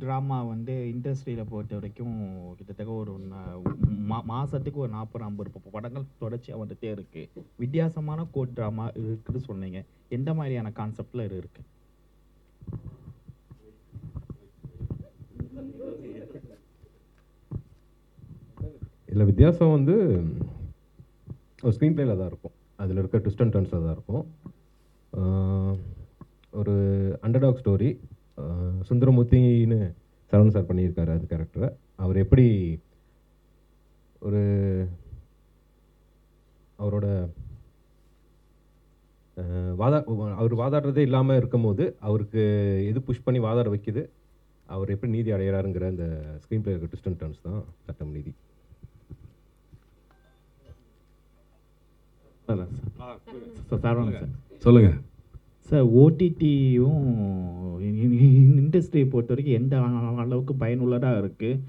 Drama வந்து இண்டஸ்ட்ரியில் பொறுத்த வரைக்கும் கிட்டத்தட்ட ஒரு மாதத்துக்கு ஒரு 40-50 படங்கள் தொடர்ச்சியாக வந்துட்டே இருக்கு. வித்தியாசமான கோட் ட்ராமா இருக்குன்னு சொன்னீங்க. எந்த மாதிரியான கான்செப்டில் இது இருக்கு? இதில் வித்தியாசம் வந்து ஒரு ஸ்க்ரீன் பிளேயில் தான் இருக்கும். அதில் இருக்க ட்விஸ்ட் அண்ட் டர்ன்ஸில் தான் இருக்கும். ஒரு அண்டர்டாக் ஸ்டோரி. சுந்தரமூர்த்தின்னு சரவணன் சார் பண்ணியிருக்காரு அது கேரக்டரை. அவர் எப்படி அவரோட அவர் வாதாடுறதே இல்லாமல் இருக்கும்போது அவருக்கு எது புஷ் பண்ணி வாதாட வைக்குது, அவர் எப்படி நீதி அடைகிறாருங்கிற அந்த ஸ்க்ரீன் பிளே இருக்க ட்விஸ்ட் அண்ட் டர்ன்ஸ் தான் சட்டம் நீதி. சொல்லுங்க சார். ஓடிடியும் இண்டஸ்ட்ரியை பொறுத்த வரைக்கும் எந்த அளவுக்கு பயனுள்ளதாக இருக்குது?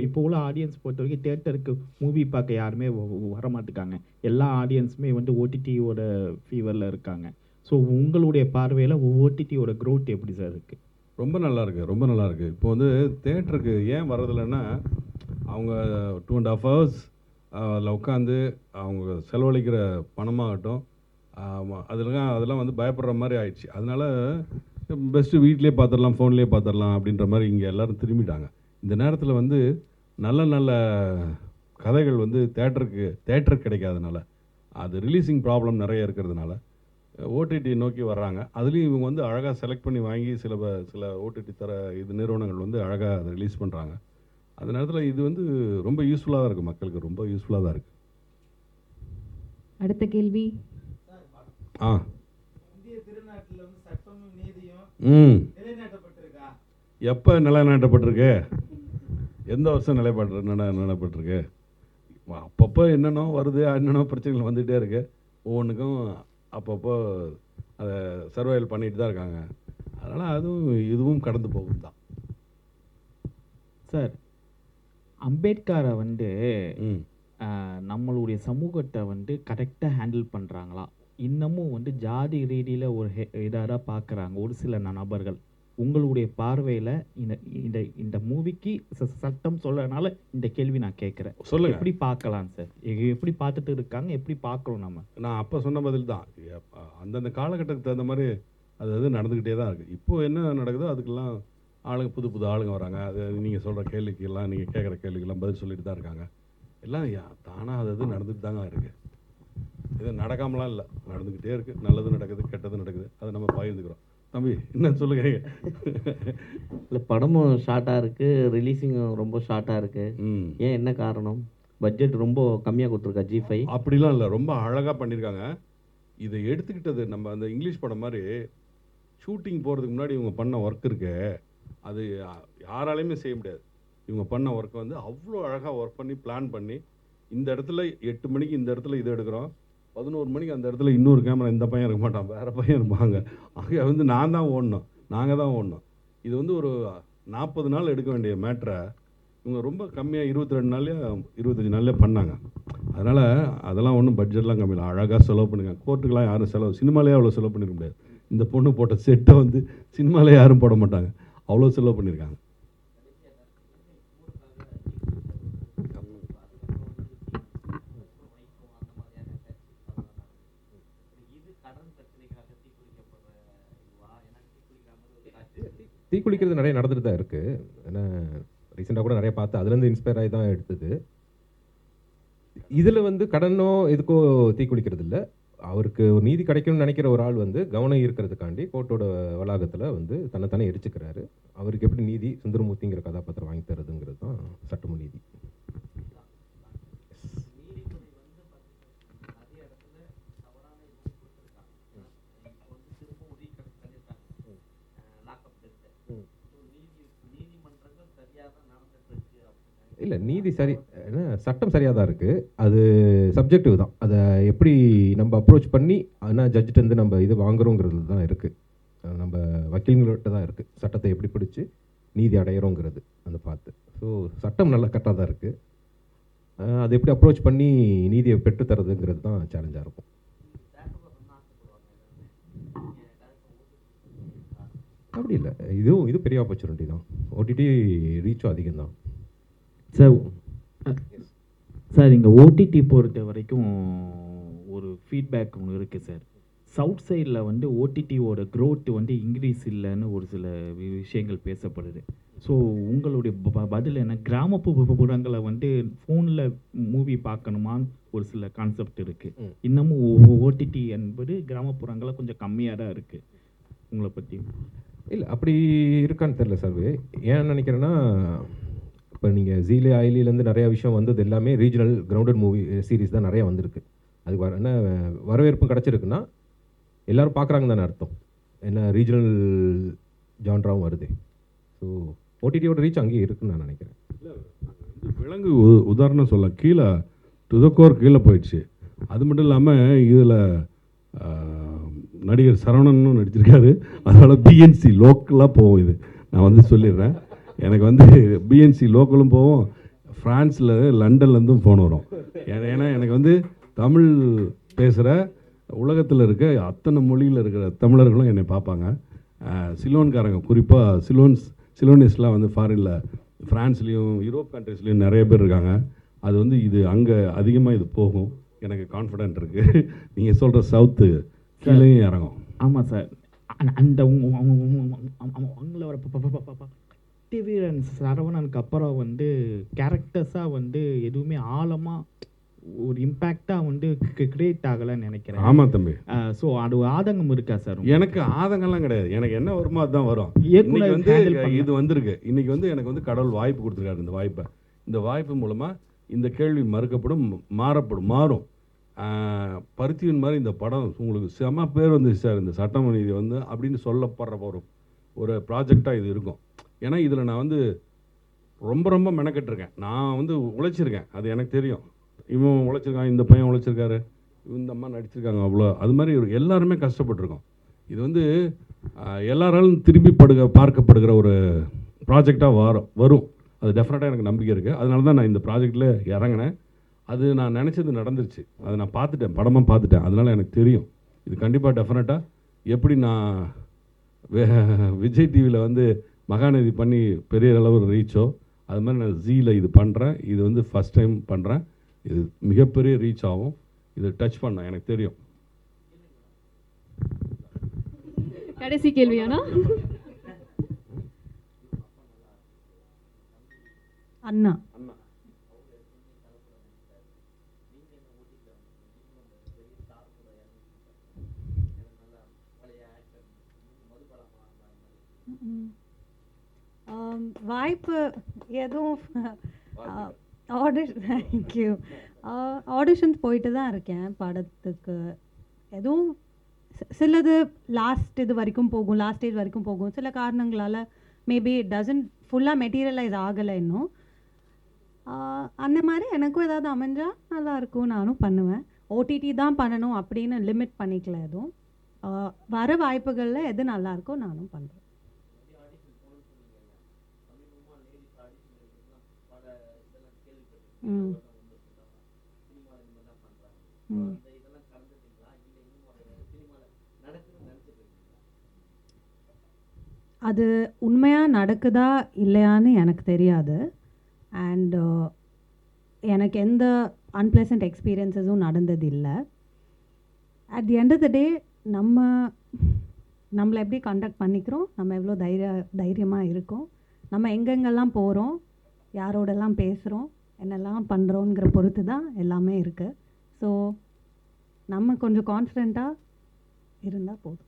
இப்போ உள்ள ஆடியன்ஸ் பொறுத்த வரைக்கும் தேட்டருக்கு மூவி பார்க்க யாருமே வரமாட்டுக்காங்க. எல்லா ஆடியன்ஸுமே வந்து ஓடிடியோட ஃபீவரில் இருக்காங்க. ஸோ உங்களுடைய பார்வையில் ஓடிடியோட க்ரோத் எப்படி சார் இருக்குது? ரொம்ப நல்லா இருக்குது. இப்போ வந்து தேட்டருக்கு ஏன் வர்றதில்லைன்னா, அவங்க 2.5 hours அதில் உட்காந்து அவங்க செலவழிக்கிற பணமாகட்டும், அதெல்லாம் வந்து பயப்படுற மாதிரி ஆயிடுச்சு. அதனால் பெஸ்ட்டு வீட்லேயே பார்த்துடலாம், ஃபோன்லேயே பார்த்துடலாம் அப்படின்ற மாதிரி இங்கே எல்லோரும் திரும்பிட்டாங்க. இந்த நேரத்தில் வந்து நல்ல நல்ல கதைகள் வந்து தேட்டருக்கு கிடைக்காதனால, அது ரிலீஸிங் ப்ராப்ளம் நிறைய இருக்கிறதுனால ஓடிடி நோக்கி வர்றாங்க. அதுலேயும் இவங்க வந்து அழகாக செலக்ட் பண்ணி வாங்கி சில ஓடிடி நிறுவனங்கள் வந்து அழகாக அதை ரிலீஸ் பண்ணுறாங்க. அந்த நேரத்தில் இது வந்து ரொம்ப யூஸ்ஃபுல்லாக தான் இருக்குது, மக்களுக்கு ரொம்ப யூஸ்ஃபுல்லாக தான் இருக்குது. அடுத்த கேள்வி. எப்போ நிலைநாட்டப்பட்டிருக்கு? எந்த வருஷம் நிலைப்பட்டிருக்கு? அப்பப்போ என்னென்னோ வருது, என்னென்னோ பிரச்சனைகள் வந்துகிட்டே இருக்கு. ஒவ்வொன்றுக்கும் அப்பப்போ அதை சர்வைவல் பண்ணிட்டு தான் இருக்காங்க. அதனால் இதுவும் கடந்து போகும் தான் சார். அம்பேத்கரை வந்து நம்மளுடைய சமூகத்தை வந்து கரெக்டாக ஹேண்டில் பண்ணுறாங்களா? இன்னமும் வந்து ஜாதி ரீதியில் ஒரு இதாக பார்க்குறாங்க ஒரு சில நபர்கள். உங்களுடைய பார்வையில் இந்த மூவிக்கு சட்டம் சொல்லனால இந்த கேள்வி நான் கேட்குறேன். சொல்லுங்க, எப்படி பார்க்கலாம் சார்? எப்படி பார்த்துட்டு இருக்காங்க, எப்படி பார்க்குறோம் நம்ம? நான் அப்போ சொன்ன பதில் தான். அந்தந்த காலகட்டத்துக்கு தகுந்த மாதிரி அது நடந்துக்கிட்டே தான் இருக்குது. இப்போது என்ன நடக்குதோ அதுக்கெல்லாம் ஆளுங்க புது ஆளுங்க வராங்க. அது நீங்கள் சொல்கிற கேள்விக்கெல்லாம், நீங்கள் கேட்குற கேள்விக்கெல்லாம் பதில் சொல்லிட்டு தான் இருக்காங்க. எல்லாம் தானாக அது நடந்துட்டு தாங்க இருக்குது. இது நடக்காமலாம் இல்லை, நடந்துக்கிட்டே இருக்குது. நல்லது நடக்குது, கெட்டது நடக்குது. அதை நம்ம பகிர்ந்துக்கிறோம். தம்பி என்ன சொல்லுங்க? இல்லை, படமும் ஷார்ட்டாக இருக்குது, ரிலீஸிங்கும் ரொம்ப ஷார்ட்டாக இருக்குது. ஏன், என்ன காரணம்? பட்ஜெட் ரொம்ப கம்மியாக கொடுத்துருக்கா G5? அப்படிலாம் இல்லை, ரொம்ப அழகாக பண்ணியிருக்காங்க. இதை எடுத்துக்கிட்டது நம்ம அந்த இங்கிலீஷ் படம் மாதிரி ஷூட்டிங் போகிறதுக்கு முன்னாடி இவங்க பண்ண ஒர்க் இருக்கு, அது யாராலையுமே செய்ய முடியாது. இவங்க பண்ண ஒர்க்கை வந்து அவ்வளோ அழகாக ஒர்க் பண்ணி பிளான் பண்ணி, இந்த இடத்துல 8 மணிக்கு இந்த இடத்துல இது எடுக்கிறோம், 11 மணிக்கு அந்த இடத்துல இன்னொரு கேமரா, இந்த பையன் இருக்க மாட்டான், வேறு பையன் இருப்பாங்க. அங்கே வந்து நாங்கள் தான் ஓடணும். இது வந்து ஒரு 40 நாள் எடுக்க வேண்டிய மேட்ரை இவங்க ரொம்ப கம்மியாக 22 நாள்லேயே 25 நாள்லேயே பண்ணாங்க. அதனால் அதெல்லாம் ஒன்றும் பட்ஜெட்லாம் கம்மி இல்லை, அழகாக செலவு பண்ணிருக்காங்க. கோர்ட்டுக்கெலாம் யாரும் சினிமாலே அவ்வளோ செலவு பண்ணிட முடியாது. இந்த பொண்ணு போட்ட செட்டை வந்து சினிமாலே யாரும் போட மாட்டாங்க, அவ்வளோ செலவு பண்ணியிருக்காங்க. தீக்குளிக்கிறது நிறைய நடந்துட்டு தான் இருக்குது. ஏன்னா ரீசெண்டாக கூட நிறைய பார்த்து அதுலேருந்து இன்ஸ்பயர் ஆகி தான் எடுத்தது. இதில் வந்து கடனோ எதுக்கோ தீக்குளிக்கிறது இல்லை. அவருக்கு ஒரு நீதி கிடைக்கும்னு நினைக்கிற ஒரு ஆள் வந்து கவனம் இருக்கிறதுக்காண்டி கோர்ட்டோட வளாகத்தில் வந்து தன்னைத்தானே எரிச்சுக்கிறாரு. அவருக்கு எப்படி நீதி சுந்தரமூர்த்திங்கிற கதாபாத்திரம் வாங்கி தருதுங்கிறது தான் சட்டமும் நீதி. இல்லை, நீதி சரி, சட்டம் சரியாக தான் இருக்குது. அது சப்ஜெக்டிவ் தான். அதை எப்படி நம்ம அப்ரோச் பண்ணி ஆனால் ஜட்ஜிட்டேருந்து நம்ம இது வாங்குறோங்கிறது தான் இருக்குது. நம்ம வக்கீல்கிட்ட தான் இருக்குது சட்டத்தை எப்படி பிடிச்சி நீதி அடையிறோங்கிறது அந்த பார்த்து. ஸோ சட்டம் நல்லா கரெக்டாக தான் இருக்குது. அதை எப்படி அப்ரோச் பண்ணி நீதியை பெற்றுத்தரதுங்கிறது தான் சேலஞ்சாக இருக்கும். அப்படி இல்லை, இது பெரிய ஆப்பர்ச்சுனிட்டி தான். ஓடிடி ரீச்சும் அதிகம் தான் சார். சார் இங்கே ஓடிடி பொறுத்த வரைக்கும் ஒரு ஃபீட்பேக் ஒன்று இருக்குது சார். சவுத் சைடில் வந்து ஓடிடியோட க்ரோத் வந்து இன்க்ரீஸ் இல்லைன்னு ஒரு சில விஷயங்கள் பேசப்படுது. ஸோ உங்களுடைய பதில் என்ன? கிராமப்புறங்களை வந்து ஃபோனில் மூவி பார்க்கணுமான்னு ஒரு சில கான்செப்ட் இருக்குது. இன்னமும் ஓடிடி என்பது கிராமப்புறங்களில் கொஞ்சம் கம்மியாக தான் இருக்குது. உங்களை பற்றி இல்லை, அப்படி இருக்கான்னு தெரில சர்வே. ஏன் நினைக்கிறேன்னா, இப்போ நீங்கள் ஜீலே ஐலிலேருந்து நிறையா விஷயம் வந்தது எல்லாமே ரீஜனல் கிரவுண்டட் மூவி சீரிஸ் தான் நிறையா வந்திருக்கு. அதுக்கு என்ன வரவேற்பும் கிடச்சிருக்குன்னா எல்லோரும் பார்க்குறாங்க தானே அர்த்தம். என்ன ரீஜனல் ஜான்ராவும் வருது. ஸோ ஓடிடியோட ரீச் அங்கேயே இருக்குன்னு நான் நினைக்கிறேன். இல்லை, விலங்கு உதாரணம் சொல்ல, கீழே டுதக்கோர் கீழே போயிடுச்சு. அது மட்டும் இல்லாமல் இதில் நடிகர் சரவணனும் நடிச்சிருக்காரு. அதனால் பிஎன்சி லோக்கலாக போகும். இது நான் வந்து சொல்லிடுறேன். எனக்கு வந்து பிஎன்சி லோக்கலும் போகும், ஃப்ரான்ஸில் லண்டன்லேருந்தும் ஃபோன் வரும். ஏன்னா எனக்கு வந்து தமிழ் பேசுகிற உலகத்தில் இருக்க அத்தனை மொழியில் இருக்கிற தமிழர்களும் என்னை பார்ப்பாங்க. சிலோன்காரங்க, குறிப்பாக சிலோனிஸ்ட்லாம் வந்து ஃபாரினில் ஃப்ரான்ஸ்லேயும் யூரோப் கண்ட்ரீஸ்லேயும் நிறைய பேர் இருக்காங்க. அது வந்து இது அங்கே அதிகமாக இது போகும். எனக்கு கான்ஃபிடென்ட் இருக்குது. நீங்கள் சொல்கிற சவுத்து கீழேயும் இறங்கும். ஆமாம் சார். அந்த அவங்களோட டிவிரன் சரவணனுக்கு அப்புறம் வந்து கேரக்டர்ஸாக வந்து எதுவுமே ஆழமாக ஒரு இம்பேக்டாக வந்து கிரியேட் ஆகலைன்னு நினைக்கிறேன். ஆமாம் தம்பி. ஸோ அது ஆதங்கம் இருக்கா சார்? எனக்கு ஆதங்கம்லாம் கிடையாது. எனக்கு என்ன வருமோ அதுதான் வரும். இயக்குனர் வந்து handle பண்ண- இது வந்திருக்கு. இன்னைக்கு வந்து எனக்கு வந்து கடவுள் வாய்ப்பு கொடுத்துருக்காரு. இந்த வாய்ப்பு மூலமாக இந்த கேள்வி மறுக்கப்படும், மாறும். பருத்தியின் மாதிரி இந்த படம் உங்களுக்கு செம பேர் வந்துச்சு சார். இந்த சட்டம் நீதி வந்து அப்படின்னு சொல்லப்படுற ஒரு ப்ராஜெக்டாக இது இருக்கும். ஏன்னா இதில் நான் வந்து ரொம்ப மெனக்கெட்டிருக்கேன். நான் வந்து உழைச்சிருக்கேன், அது எனக்கு தெரியும். இவன் உழைச்சிருக்கான், இந்த பையன் உழைச்சிருக்காரு, இந்த அம்மா நடிச்சிருக்காங்க, அவ்வளோ. அது மாதிரி எல்லாருமே கஷ்டப்பட்டிருக்கோம். இது வந்து எல்லாராலும் திரும்பி பார்க்கப்படுகிற ஒரு ப்ராஜெக்டாக வரும். அது டெஃபினட்டாக எனக்கு நம்பிக்கை இருக்குது. அதனால தான் நான் இந்த ப்ராஜெக்டில் இறங்கினேன். அது நான் நினச்சது நடந்துருச்சு. அதை நான் பார்த்துட்டேன், படமாக பார்த்துட்டேன். அதனால் எனக்கு தெரியும் இது கண்டிப்பாக டெஃபினட்டாக எப்படி நான் விஜய் டிவியில் வந்து மகாநதி பண்ணி பெரிய அளவு ரீச்சோ, அது மாதிரி நான் ஜீல இது பண்ணுறேன். இது வந்து ஃபஸ்ட் டைம் பண்ணுறேன். இது மிகப்பெரிய ரீச் ஆகும். இது டச் பண்ண எனக்கு தெரியும். கடைசி கேள்வியானா? அண்ணா வாய்ப்பு எதுவும் தேங்க்யூ. ஆடிஷன்ஸ் போயிட்டு தான் இருக்கேன் படத்துக்கு. எதுவும் சிலது லாஸ்ட் ஸ்டேஜ் வரைக்கும் போகும். சில காரணங்களால் மேபி இட் டசன்ட் ஃபுல்லாக மெட்டீரியலைஸ் ஆகலை இன்னும். அந்த மாதிரி எனக்கும் ஏதாவது அமைஞ்சால் நல்லாயிருக்கும், நானும் பண்ணுவேன். ஓடிடி தான் பண்ணணும் அப்படின்னு லிமிட் பண்ணிக்கல எதுவும். வர வாய்ப்புகளில் எது நல்லாயிருக்கோ நானும் பண்ணுறேன். ம் ம் அது உண்மையாக நடக்குதா இல்லையான்னு எனக்கு தெரியாது. அண்ட் எனக்கு எந்த அன்பிளசன்ட் எக்ஸ்பீரியன்ஸஸும் நடந்தது இல்லை. At the end of the day நம்மளை எப்படி கண்டக்ட் பண்ணிக்கிறோம், நம்ம எவ்வளோ தைரியமாக இருக்கோம், நம்ம எங்கெங்கெல்லாம் போகிறோம், யாரோடெல்லாம் பேசுகிறோம், என்னெல்லாம் பண்ணுறோங்கிற பொறுத்து தான் எல்லாமே இருக்குது. ஸோ நம்ம கொஞ்சம் கான்ஃபிடெண்ட்டாக இருந்தால் போதும்.